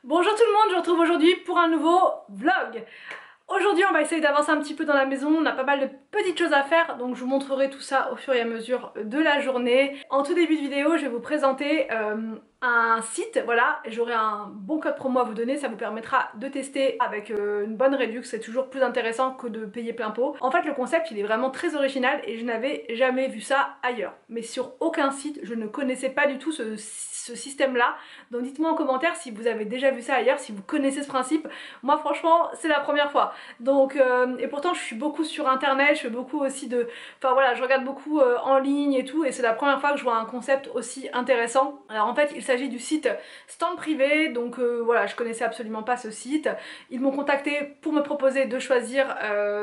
Bonjour tout le monde, je vous retrouve aujourd'hui pour un nouveau vlog. Aujourd'hui on va essayer d'avancer un petit peu dans la maison, on a pas mal de petites choses à faire, donc je vous montrerai tout ça au fur et à mesure de la journée. En tout début de vidéo je vais vous présenter un site, voilà, j'aurai un bon code promo à vous donner, ça vous permettra de tester avec une bonne réduction, c'est toujours plus intéressant que de payer plein pot. En fait le concept il est vraiment très original et je n'avais jamais vu ça ailleurs, mais sur aucun site, je ne connaissais pas du tout ce système là, donc dites moi en commentaire si vous avez déjà vu ça ailleurs, si vous connaissez ce principe. Moi franchement c'est la première fois, donc et pourtant je suis beaucoup sur internet, je fais beaucoup aussi de, enfin voilà, je regarde beaucoup en ligne et tout, et c'est la première fois que je vois un concept aussi intéressant. Alors en fait il s'agit du site Stand Privé, donc voilà, je connaissais absolument pas ce site. Ils m'ont contacté pour me proposer de choisir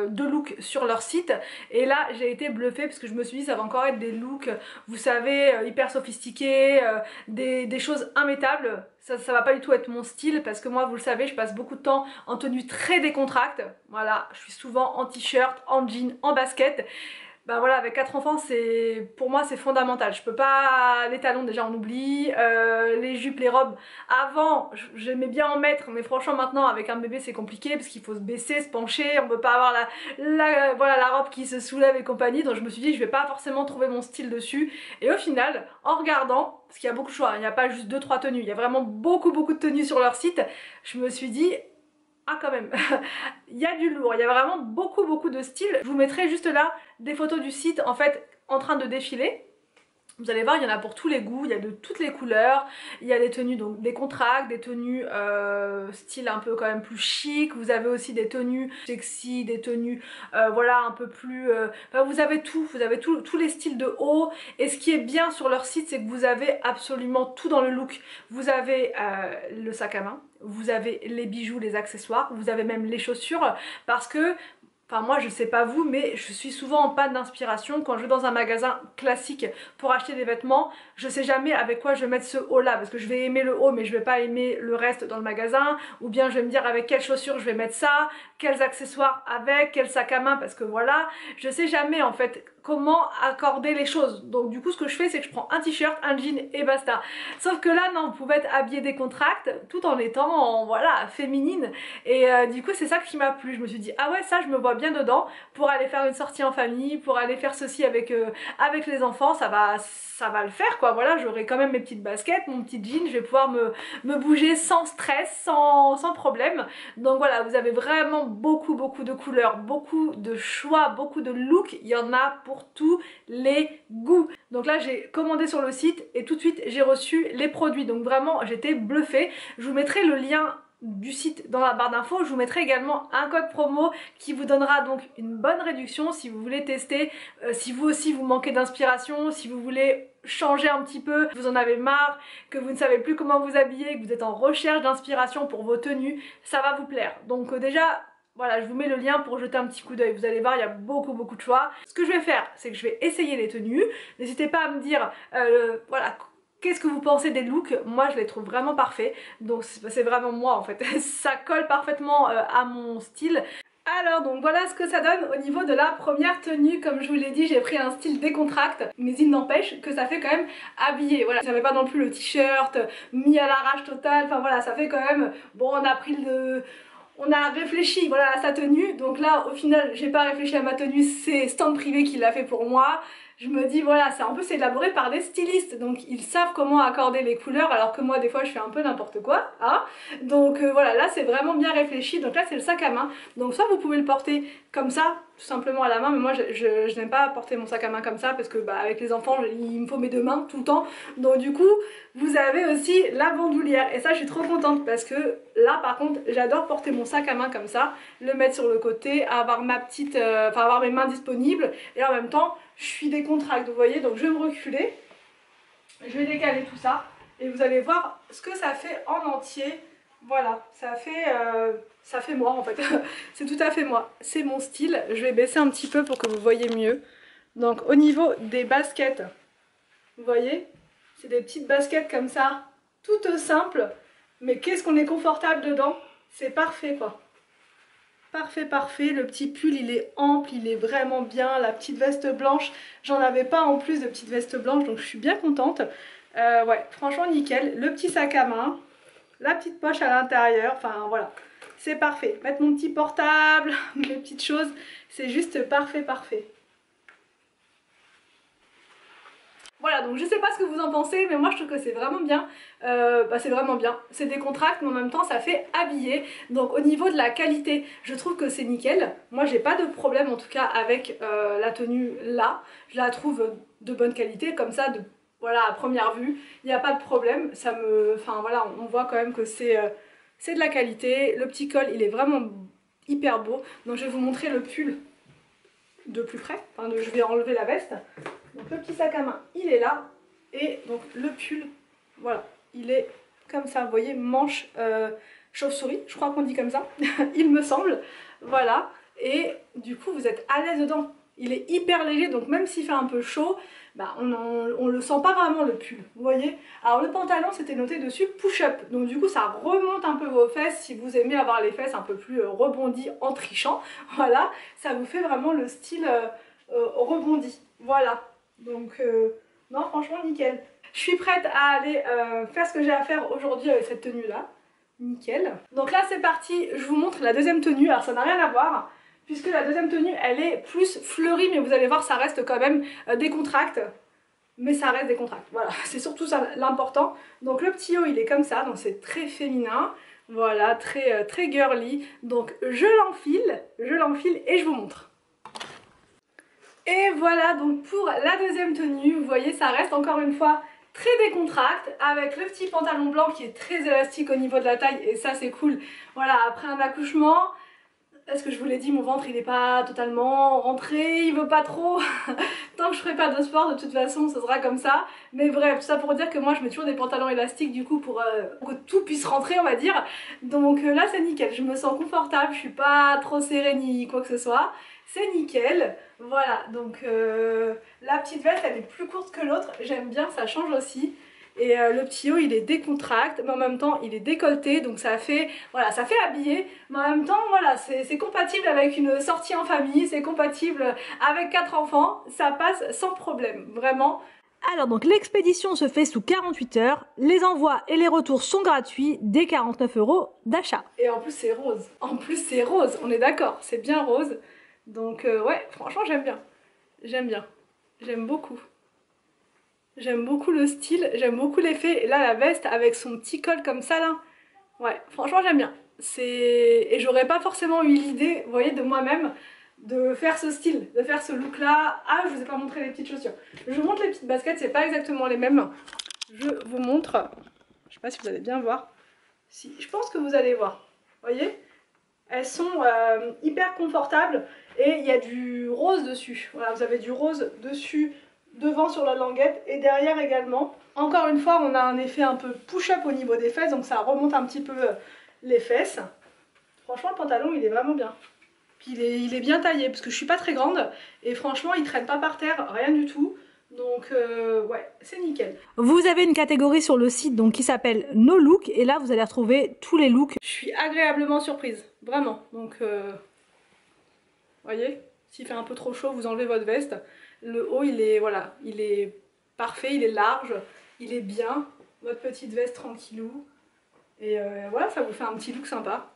deux looks sur leur site, et là j'ai été bluffée parce que je me suis dit ça va encore être des looks, vous savez, hyper sophistiqués, des choses immettables. Ça va pas du tout être mon style parce que moi vous le savez je passe beaucoup de temps en tenue très décontracte, voilà, je suis souvent en t-shirt, en jean, en basket. Bah voilà, avec 4 enfants, pour moi c'est fondamental. Je peux pas, les talons déjà on oublie, les jupes, les robes. Avant j'aimais bien en mettre, mais franchement maintenant avec un bébé c'est compliqué parce qu'il faut se baisser, se pencher, on peut pas avoir voilà, la robe qui se soulève et compagnie. Donc je me suis dit je vais pas forcément trouver mon style dessus. Et au final, en regardant, parce qu'il y a beaucoup de choix, il n'y a pas juste 2-3 tenues, il y a vraiment beaucoup de tenues sur leur site, je me suis dit ah quand même, il y a du lourd, il y a vraiment beaucoup de styles. Je vous mettrai juste là des photos du site en fait en train de défiler. Vous allez voir, il y en a pour tous les goûts, il y a de toutes les couleurs, il y a des tenues donc des contracts, des tenues style un peu quand même plus chic, vous avez aussi des tenues sexy, des tenues voilà un peu plus... enfin, vous avez tous les styles de haut, et ce qui est bien sur leur site c'est que vous avez absolument tout dans le look. Vous avez le sac à main, vous avez les bijoux, les accessoires, vous avez même les chaussures, parce que enfin moi je sais pas vous, mais je suis souvent en panne d'inspiration quand je vais dans un magasin classique pour acheter des vêtements. Je sais jamais avec quoi je vais mettre ce haut là, parce que je vais aimer le haut mais je vais pas aimer le reste dans le magasin, ou bien je vais me dire avec quelles chaussures je vais mettre ça, quels accessoires avec, quel sac à main, parce que voilà, je sais jamais en fait comment accorder les choses. Donc du coup ce que je fais c'est que je prends un t-shirt, un jean et basta. Sauf que là non, vous pouvez être habillé décontracte tout en étant voilà féminine, et du coup c'est ça qui m'a plu. Je me suis dit ah ouais, ça je me vois bien dedans pour aller faire une sortie en famille, pour aller faire ceci avec les enfants, ça va le faire quoi. Voilà, j'aurai quand même mes petites baskets, mon petit jean, je vais pouvoir me bouger sans stress, sans problème. Donc voilà, vous avez vraiment beaucoup de couleurs, beaucoup de choix, beaucoup de looks, il y en a pour tous les goûts. Donc là j'ai commandé sur le site et tout de suite j'ai reçu les produits, donc vraiment j'étais bluffée. Je vous mettrai le lien du site dans la barre d'infos, je vous mettrai également un code promo qui vous donnera donc une bonne réduction si vous voulez tester, si vous aussi vous manquez d'inspiration, si vous voulez changer un petit peu, vous en avez marre, que vous ne savez plus comment vous habiller, que vous êtes en recherche d'inspiration pour vos tenues, ça va vous plaire. Donc déjà voilà, je vous mets le lien pour jeter un petit coup d'œil, vous allez voir il y a beaucoup de choix. Ce que je vais faire c'est que je vais essayer les tenues, n'hésitez pas à me dire voilà, qu'est-ce que vous pensez des looks? Moi je les trouve vraiment parfaits, donc c'est vraiment moi en fait, ça colle parfaitement à mon style. Alors donc voilà ce que ça donne au niveau de la première tenue. Comme je vous l'ai dit, j'ai pris un style décontracte, mais il n'empêche que ça fait quand même habillé. Voilà, ça fait pas non plus le t-shirt mis à l'arrache total, enfin voilà, ça fait quand même, bon on a pris on a réfléchi voilà à sa tenue, donc là au final j'ai pas réfléchi à ma tenue, c'est Stand Privé qui l'a fait pour moi. Je me dis voilà, c'est en plus élaboré par des stylistes, donc ils savent comment accorder les couleurs, alors que moi des fois je fais un peu n'importe quoi, hein. Donc voilà, là c'est vraiment bien réfléchi. Donc là c'est le sac à main, donc soit vous pouvez le porter comme ça, tout simplement à la main, mais moi je n'aime pas porter mon sac à main comme ça parce que bah, avec les enfants il me faut mes deux mains tout le temps, donc du coup vous avez aussi la bandoulière, et ça je suis trop contente parce que là par contre j'adore porter mon sac à main comme ça, le mettre sur le côté, avoir ma petite, enfin avoir mes mains disponibles, et en même temps je suis décontracte, vous voyez. Donc je vais me reculer, je vais décaler tout ça et vous allez voir ce que ça fait en entier. Voilà, ça fait moi en fait. C'est tout à fait moi, c'est mon style. Je vais baisser un petit peu pour que vous voyez mieux. Donc au niveau des baskets, vous voyez, c'est des petites baskets comme ça, toutes simples, mais qu'est-ce qu'on est confortable dedans, c'est parfait quoi. Parfait, le petit pull il est ample, il est vraiment bien, la petite veste blanche, j'en avais pas en plus de petite veste blanche, donc je suis bien contente. Ouais, franchement nickel. Le petit sac à main, la petite poche à l'intérieur, enfin voilà, c'est parfait. Mettre mon petit portable, mes petites choses, c'est juste parfait, parfait. Voilà, donc je sais pas ce que vous en pensez, mais moi je trouve que c'est vraiment bien. C'est vraiment bien. C'est décontracte, mais en même temps ça fait habiller. Donc au niveau de la qualité, je trouve que c'est nickel. Moi j'ai pas de problème en tout cas avec la tenue là. Je la trouve de bonne qualité, comme ça, voilà, à première vue, il n'y a pas de problème. Enfin voilà, on voit quand même que c'est de la qualité. Le petit col, il est vraiment hyper beau. Donc je vais vous montrer le pull de plus près. Enfin, je vais enlever la veste. Donc le petit sac à main, il est là. Et donc le pull, voilà, il est comme ça, vous voyez, manche chauve-souris, je crois qu'on dit comme ça, il me semble. Voilà, et du coup vous êtes à l'aise dedans. Il est hyper léger, donc même s'il fait un peu chaud, bah on le sent pas vraiment le pull, vous voyez. Alors le pantalon, c'était noté dessus push-up, donc du coup ça remonte un peu vos fesses si vous aimez avoir les fesses un peu plus rebondies en trichant. Voilà, ça vous fait vraiment le style rebondi, voilà. Donc non, franchement nickel. Je suis prête à aller faire ce que j'ai à faire aujourd'hui avec cette tenue là. Nickel. Donc là c'est parti, je vous montre la deuxième tenue. Alors ça n'a rien à voir, puisque la deuxième tenue elle est plus fleurie, mais vous allez voir ça reste quand même décontracte. Mais ça reste décontracte, voilà, c'est surtout ça l'important. Donc le petit haut il est comme ça, donc c'est très féminin. Voilà, très girly. Donc je l'enfile et je vous montre. Et voilà donc pour la deuxième tenue, vous voyez ça reste encore une fois très décontracte avec le petit pantalon blanc qui est très élastique au niveau de la taille et ça c'est cool. Voilà, après un accouchement, est-ce que je vous l'ai dit, mon ventre il n'est pas totalement rentré, il veut pas trop. Tant que je ferai pas de sport de toute façon ce sera comme ça. Mais bref, tout ça pour dire que moi je mets toujours des pantalons élastiques du coup pour que tout puisse rentrer on va dire. Donc là c'est nickel, je me sens confortable, je suis pas trop serrée ni quoi que ce soit. C'est nickel, voilà, donc la petite veste elle est plus courte que l'autre, j'aime bien, ça change aussi. Et le petit haut il est décontracte, mais en même temps il est décolleté, donc ça fait, voilà, ça fait habiller. Mais en même temps, voilà, c'est compatible avec une sortie en famille, c'est compatible avec 4 enfants, ça passe sans problème, vraiment. Alors donc l'expédition se fait sous 48 heures, les envois et les retours sont gratuits dès 49 € d'achat. Et en plus c'est rose, on est d'accord, c'est bien rose. Donc ouais, franchement j'aime bien, j'aime beaucoup. J'aime beaucoup le style, j'aime beaucoup l'effet. Et là la veste avec son petit col comme ça là, ouais, franchement j'aime bien. Et j'aurais pas forcément eu l'idée, vous voyez, de moi-même de faire ce style, de faire ce look là. Ah, je vous ai pas montré les petites chaussures. Je vous montre les petites baskets, c'est pas exactement les mêmes. Je vous montre, je sais pas si vous allez bien voir. Si, je pense que vous allez voir, vous voyez. Elles sont hyper confortables et il y a du rose dessus. Voilà, vous avez du rose dessus, devant sur la languette et derrière également. Encore une fois, on a un effet un peu push-up au niveau des fesses, donc ça remonte un petit peu les fesses. Franchement, le pantalon, il est vraiment bien. Puis il est bien taillé, parce que je suis pas très grande et franchement, il traîne pas par terre, rien du tout. Donc ouais, c'est nickel. Vous avez une catégorie sur le site donc qui s'appelle No Look et là vous allez retrouver tous les looks. Je suis agréablement surprise, vraiment. Donc voyez, s'il fait un peu trop chaud, vous enlevez votre veste. Le haut il est, voilà, il est parfait, il est large, il est bien. Votre petite veste tranquillou. Et voilà, ça vous fait un petit look sympa.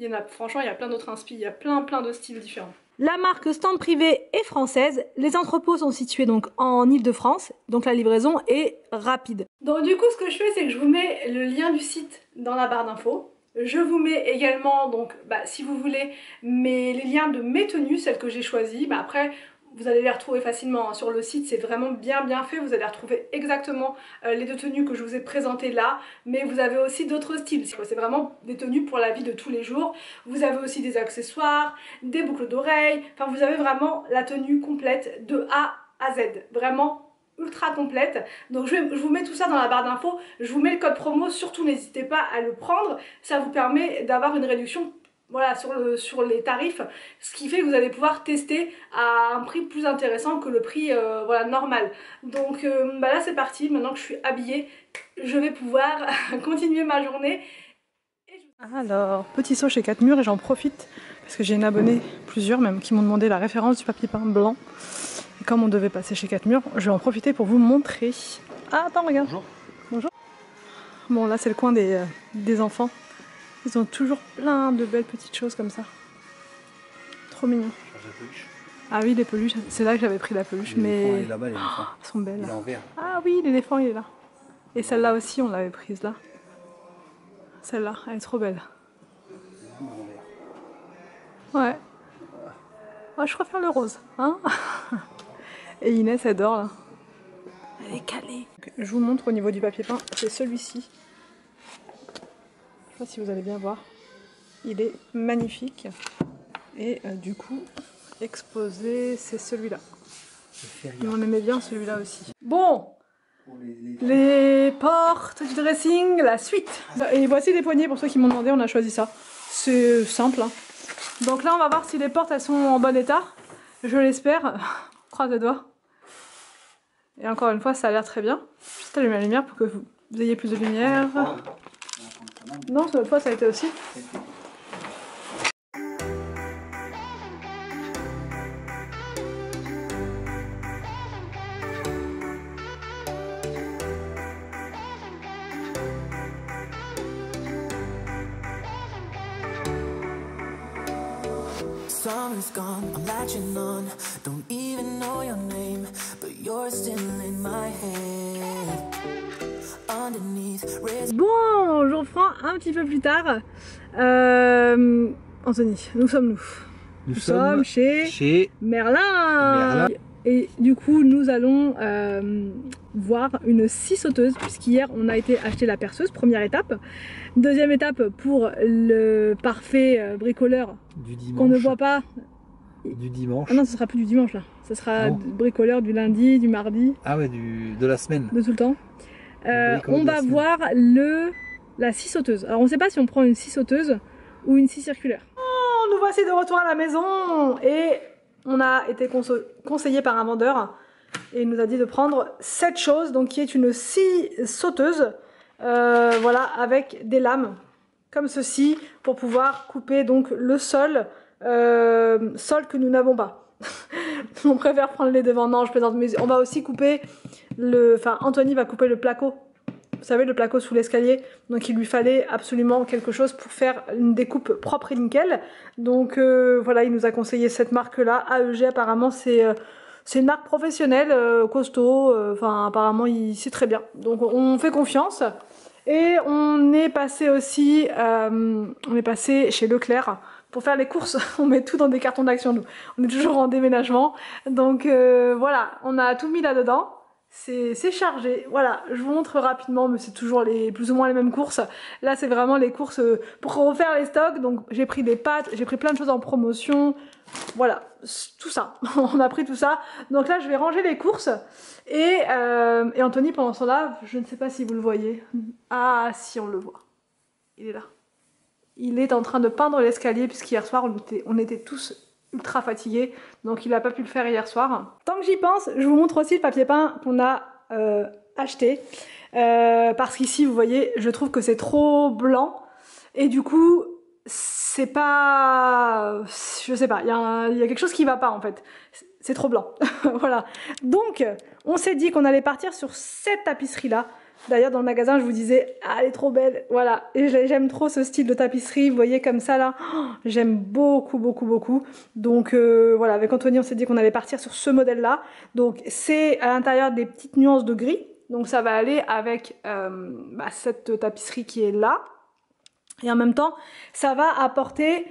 Il y en a, franchement, il y a plein d'autres inspi, il y a plein de styles différents. La marque Stand Privé est française, les entrepôts sont situés donc en Ile-de-France, donc la livraison est rapide. Donc du coup ce que je fais c'est que je vous mets le lien du site dans la barre d'infos. Je vous mets également donc si vous voulez les liens de mes tenues, celles que j'ai choisies. Après vous allez les retrouver facilement sur le site, c'est vraiment bien fait, vous allez retrouver exactement les deux tenues que je vous ai présentées là, mais vous avez aussi d'autres styles, c'est vraiment des tenues pour la vie de tous les jours. Vous avez aussi des accessoires, des boucles d'oreilles, enfin vous avez vraiment la tenue complète de A à Z, vraiment ultra complète. Donc je vous mets tout ça dans la barre d'infos, je vous mets le code promo, surtout n'hésitez pas à le prendre, ça vous permet d'avoir une réduction. Voilà, sur les tarifs, ce qui fait que vous allez pouvoir tester à un prix plus intéressant que le prix voilà, normal. Donc là c'est parti, maintenant que je suis habillée, je vais pouvoir continuer ma journée. Alors, petit saut chez 4 Murs et j'en profite parce que j'ai une abonnée, plusieurs même, qui m'ont demandé la référence du papier peint blanc. Et comme on devait passer chez 4 Murs, je vais en profiter pour vous montrer. Ah attends, regarde. Bonjour. Bonjour. Bon là c'est le coin des enfants. Ils ont toujours plein de belles petites choses comme ça. Trop mignon. Ah oui les peluches, c'est là que j'avais pris la peluche. Mais là-bas, l'éléphant. Elles sont belles. Il est en vert. Ah oui l'éléphant il est là. Et celle-là aussi on l'avait prise là. Celle-là, elle est trop belle. Ouais. Ouais, je préfère le rose. Hein. Et Inès adore là. Elle est calée. Je vous montre au niveau du papier peint, c'est celui-ci. Je sais pas si vous allez bien voir. Il est magnifique. Et du coup, exposé, c'est celui-là. On aimait bien celui-là aussi. Bon, les portes du dressing, la suite. Et voici les poignées pour ceux qui m'ont demandé, on a choisi ça. C'est simple. Hein. Donc là, on va voir si les portes elles sont en bon état. Je l'espère. Croise les doigts. Et encore une fois, ça a l'air très bien. Juste allumer la lumière pour que vous ayez plus de lumière. Non, cette fois, ça a été aussi. Summer's gone, I'm latching on. Don't even know your name, but you're still in my head. Underneath. Bon, j'en prends un petit peu plus tard. Anthony, nous sommes nous. Nous sommes chez Merlin. Et du coup, nous allons voir une scie sauteuse, puisqu'hier on a été acheter la perceuse, première étape. Deuxième étape pour le parfait bricoleur qu'on ne voit pas. Du dimanche. Ah non, ce sera plus du dimanche là. Ce sera bricoleur du lundi, du mardi. Ah ouais, de la semaine. De tout le temps. On va voir la scie sauteuse. Alors on ne sait pas si on prend une scie sauteuse ou une scie circulaire. Oh, nous voici de retour à la maison et on a été conseillé par un vendeur et il nous a dit de prendre cette chose, donc qui est une scie sauteuse, voilà, avec des lames comme ceci pour pouvoir couper donc le sol que nous n'avons pas. On préfère prendre les devants, non je plaisante, mais on va aussi couper Anthony va couper le placo. Vous savez, le placo sous l'escalier, donc il lui fallait absolument quelque chose pour faire une découpe propre et nickel. Donc voilà, il nous a conseillé cette marque-là, AEG apparemment c'est une marque professionnelle, costaud, apparemment il sait très bien. Donc on fait confiance. Et on est passé aussi, chez Leclerc pour faire les courses. On met tout dans des cartons d'action nous. On est toujours en déménagement. Donc voilà, on a tout mis là-dedans. C'est chargé, voilà, je vous montre rapidement, mais c'est toujours plus ou moins les mêmes courses. Là c'est vraiment les courses pour refaire les stocks, donc j'ai pris des pâtes, j'ai pris plein de choses en promotion, voilà, tout ça, on a pris tout ça. Donc là je vais ranger les courses, et Anthony pendant ce temps-là, je ne sais pas si vous le voyez, ah si on le voit, il est là. Il est en train de peindre l'escalier, puisqu'hier soir on était tous ultra fatigué, donc il n'a pas pu le faire hier soir. Tant que j'y pense, je vous montre aussi le papier peint qu'on a acheté, parce qu'ici vous voyez, je trouve que c'est trop blanc, et du coup c'est pas, je sais pas, il y a quelque chose qui va pas en fait, c'est trop blanc. Voilà, donc on s'est dit qu'on allait partir sur cette tapisserie là. D'ailleurs dans le magasin je vous disais, ah, elle est trop belle, voilà, et j'aime trop ce style de tapisserie, vous voyez comme ça là, oh, j'aime beaucoup beaucoup beaucoup. Donc voilà, avec Anthony on s'est dit qu'on allait partir sur ce modèle là. Donc c'est à l'intérieur des petites nuances de gris, donc ça va aller avec cette tapisserie qui est là. Et en même temps ça va apporter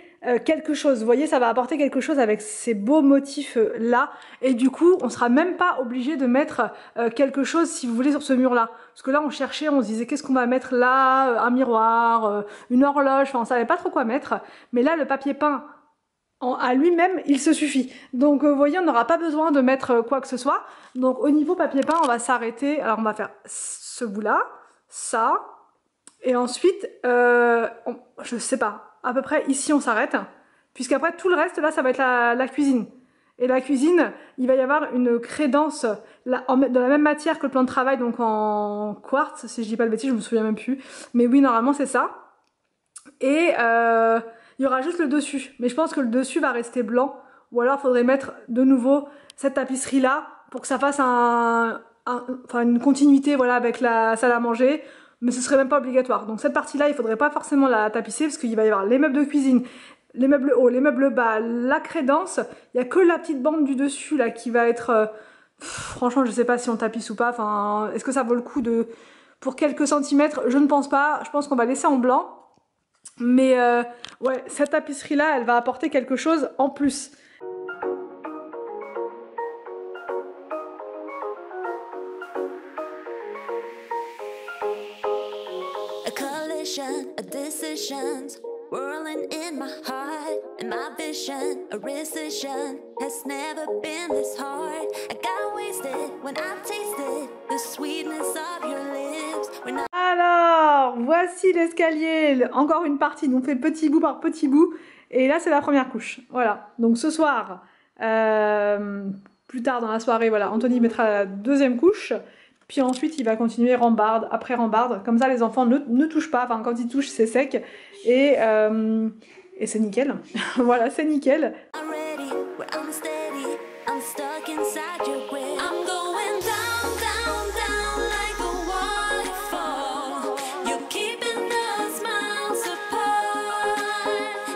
quelque chose, vous voyez, ça va apporter quelque chose avec ces beaux motifs là, et du coup on sera même pas obligé de mettre quelque chose si vous voulez sur ce mur là, parce que là on cherchait, on se disait qu'est-ce qu'on va mettre là, un miroir, une horloge, enfin on savait pas trop quoi mettre, mais là le papier peint à lui-même il se suffit, donc vous voyez on n'aura pas besoin de mettre quoi que ce soit. Donc au niveau papier peint on va s'arrêter, alors on va faire ce bout là, ça, et ensuite je sais pas, à peu près ici on s'arrête, puisqu'après tout le reste là ça va être la cuisine. Et la cuisine, il va y avoir une crédence de la même matière que le plan de travail, donc en quartz, si je dis pas le bêtise, je me souviens même plus. Mais oui, normalement c'est ça. Et il y aura juste le dessus. Mais je pense que le dessus va rester blanc. Ou alors il faudrait mettre de nouveau cette tapisserie là pour que ça fasse une continuité, voilà, avec la salle à manger. mais ce serait même pas obligatoire. Donc cette partie-là, il faudrait pas forcément la tapisser parce qu'il va y avoir les meubles de cuisine, les meubles hauts, les meubles bas, la crédence. Il y a que la petite bande du dessus là qui va être... franchement, je sais pas si on tapisse ou pas. Enfin, est-ce que ça vaut le coup de... Pour quelques centimètres, je ne pense pas. Je pense qu'on va laisser en blanc. Mais ouais, cette tapisserie-là, elle va apporter quelque chose en plus. A collision of decisions whirling in my heart, and my vision, a rescission, has never been this hard. I got wasted when I tasted the sweetness of your lips. When I Alors, voici l'escalier. Encore une partie, donc on fait petit bout par petit bout. Et là, c'est la première couche. Voilà. Donc ce soir, plus tard dans la soirée, voilà, Anthony mettra la deuxième couche. Puis ensuite, il va continuer rambarde après rambarde. Comme ça, les enfants ne touchent pas. Enfin, quand ils touchent, c'est sec. Et c'est nickel. Voilà, c'est nickel. I'm ready, where I'm steady, I'm stuck inside your grip. I'm going down, down, down like a waterfall. You're keeping us miles apart.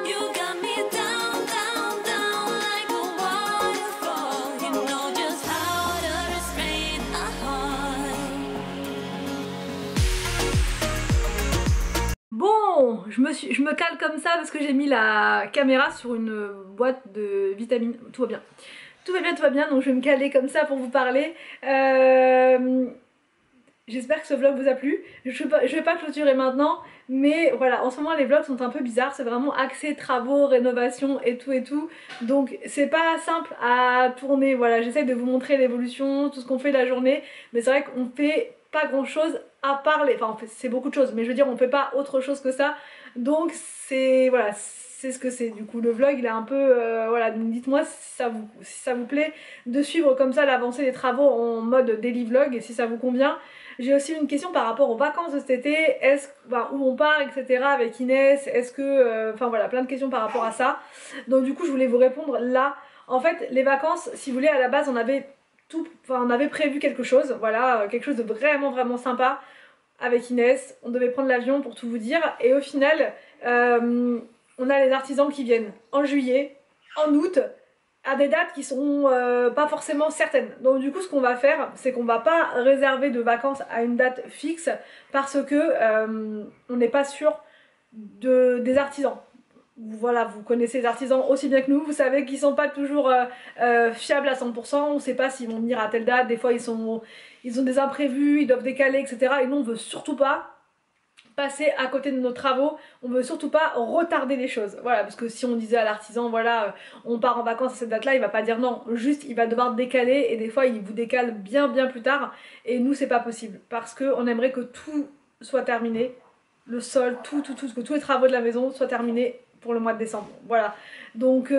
You got me down, down, down like a waterfall. You know just how to restrain a heart. Bon, je me cale comme ça parce que j'ai mis la caméra sur une boîte de vitamines. Tout va bien. Tout va bien, tout va bien. Donc je vais me caler comme ça pour vous parler. J'espère que ce vlog vous a plu. Je vais pas clôturer maintenant. Mais voilà, en ce moment les vlogs sont un peu bizarres. C'est vraiment axé travaux, rénovation et tout et tout. Donc c'est pas simple à tourner. Voilà, j'essaie de vous montrer l'évolution, tout ce qu'on fait la journée. Mais c'est vrai qu'on fait pas grand chose à part les... Enfin, c'est beaucoup de choses, mais je veux dire, on fait pas autre chose que ça. Donc c'est... Voilà, c'est ce que c'est. Du coup, le vlog, il est un peu... voilà, donc dites-moi si ça vous plaît de suivre comme ça l'avancée des travaux en mode daily vlog, et si ça vous convient. J'ai aussi une question par rapport aux vacances de cet été, où on part, etc. avec Inès, est-ce que... Enfin voilà, plein de questions par rapport à ça. Donc du coup, je voulais vous répondre là. En fait, les vacances, si vous voulez, à la base, on avait prévu quelque chose, voilà, quelque chose de vraiment vraiment sympa avec Inès. On devait prendre l'avion pour tout vous dire, et au final, on a les artisans qui viennent en juillet, en août, à des dates qui sont pas forcément certaines. Donc du coup, ce qu'on va faire, c'est qu'on va pas réserver de vacances à une date fixe parce que on n'est pas sûr des artisans. Voilà, vous connaissez les artisans aussi bien que nous, vous savez qu'ils sont pas toujours fiables à 100%, on sait pas s'ils vont venir à telle date, des fois ils ont des imprévus, ils doivent décaler, etc. Et nous on veut surtout pas passer à côté de nos travaux, on veut surtout pas retarder les choses, voilà, parce que si on disait à l'artisan, voilà, on part en vacances à cette date là, il va pas dire non, juste il va devoir décaler, et des fois il vous décale bien plus tard, et nous c'est pas possible, parce qu'on aimerait que tout soit terminé, le sol, que tous les travaux de la maison soient terminés pour le mois de décembre, voilà. Donc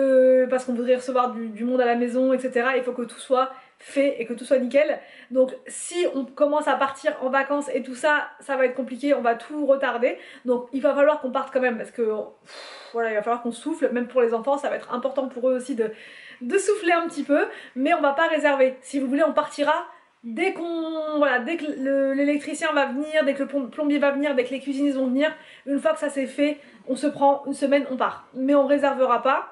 parce qu'on voudrait recevoir du monde à la maison, etc. Il faut que tout soit fait et que tout soit nickel. Donc si on commence à partir en vacances et tout ça, ça va être compliqué, on va tout retarder. Donc il va falloir qu'on parte quand même parce que voilà, il va falloir qu'on souffle, même pour les enfants, ça va être important pour eux aussi de souffler un petit peu, mais on va pas réserver. Si vous voulez, on partira dès que l'électricien va venir, dès que le plombier va venir, dès que les cuisinistes vont venir. Une fois que ça c'est fait, on se prend une semaine, on part. Mais on réservera pas.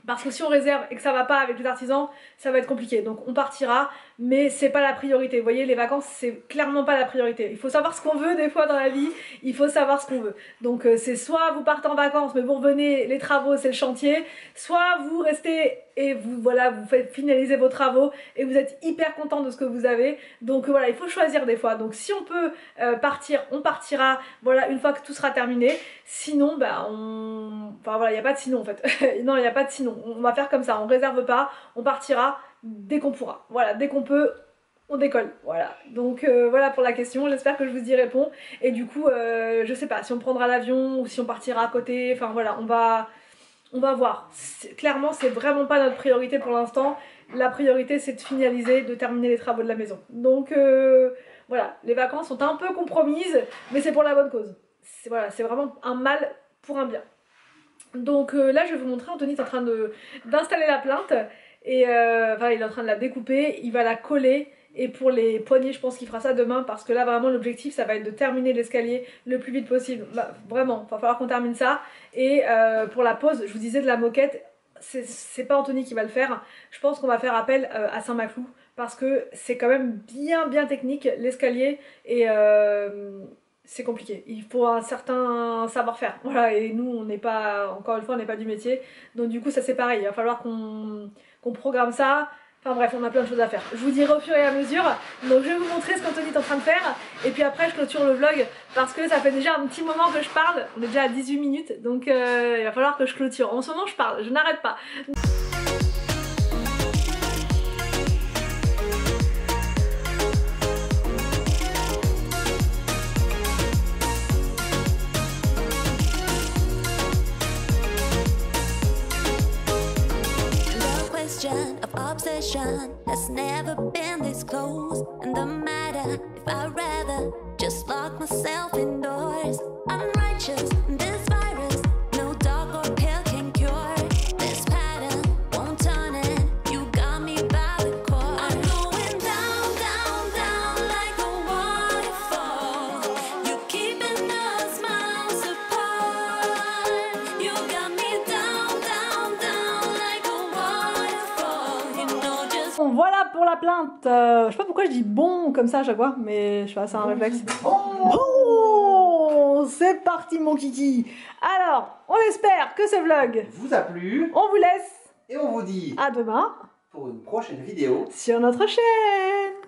Parce que si on réserve et que ça va pas avec les artisans, ça va être compliqué. Donc on partira, mais c'est pas la priorité. Vous voyez, les vacances, c'est clairement pas la priorité. Il faut savoir ce qu'on veut des fois dans la vie, il faut savoir ce qu'on veut. Donc c'est soit vous partez en vacances, mais vous revenez, les travaux, c'est le chantier, soit vous restez et vous faites finaliser vos travaux et vous êtes hyper content de ce que vous avez. Donc voilà, il faut choisir des fois. Donc si on peut partir, on partira, voilà, une fois que tout sera terminé. Sinon, bah enfin voilà, il n'y a pas de sinon en fait. Non, il n'y a pas de sinon. On va faire comme ça, on réserve pas, on partira dès qu'on pourra. Voilà, dès qu'on peut, on décolle. Voilà. Donc voilà pour la question, j'espère que je vous y réponds. Et du coup, je sais pas si on prendra l'avion ou si on partira à côté. Enfin voilà, on va voir. Clairement, c'est vraiment pas notre priorité pour l'instant. La priorité, c'est de finaliser, de terminer les travaux de la maison. Donc voilà, les vacances sont un peu compromises, mais c'est pour la bonne cause. Voilà, c'est vraiment un mal pour un bien. Donc là, je vais vous montrer, Anthony est en train d'installer la plinthe. Et enfin, il est en train de la découper, il va la coller Et pour les poignets, je pense qu'il fera ça demain parce que là vraiment l'objectif ça va être de terminer l'escalier le plus vite possible. Bah, vraiment, il va falloir qu'on termine ça. Et pour la pose, je vous disais de la moquette, c'est pas Anthony qui va le faire. Je pense qu'on va faire appel à Saint-Maclou parce que c'est quand même bien technique l'escalier et c'est compliqué. Il faut un certain savoir-faire. Voilà, et nous on n'est pas, encore une fois, on n'est pas du métier. Donc du coup ça c'est pareil, il va falloir qu'on programme ça. Enfin bref, on a plein de choses à faire. Je vous dirai au fur et à mesure. Donc je vais vous montrer ce qu'Anthony est en train de faire. Et puis après je clôture le vlog parce que ça fait déjà un petit moment que je parle. On est déjà à 18 minutes. Donc il va falloir que je clôture. En ce moment je parle, je n'arrête pas. Of obsession has never been this close, and the matter if I'd rather just lock myself indoors. I'm righteous, this virus, no dog or pill can cure. This pattern won't turn it, you got me by the core. I'm going down like a waterfall. You're keeping us miles apart. You got me down like a waterfall. You know just. Bon, voilà pour la plainte. Je sais pas pourquoi je dis bon comme ça à chaque fois, mais je sais pas, c'est un réflexe. Bon, c'est parti mon kiki. Alors, on espère que ce vlog Vous a plu on vous laisse et on vous dit à demain pour une prochaine vidéo sur notre chaîne.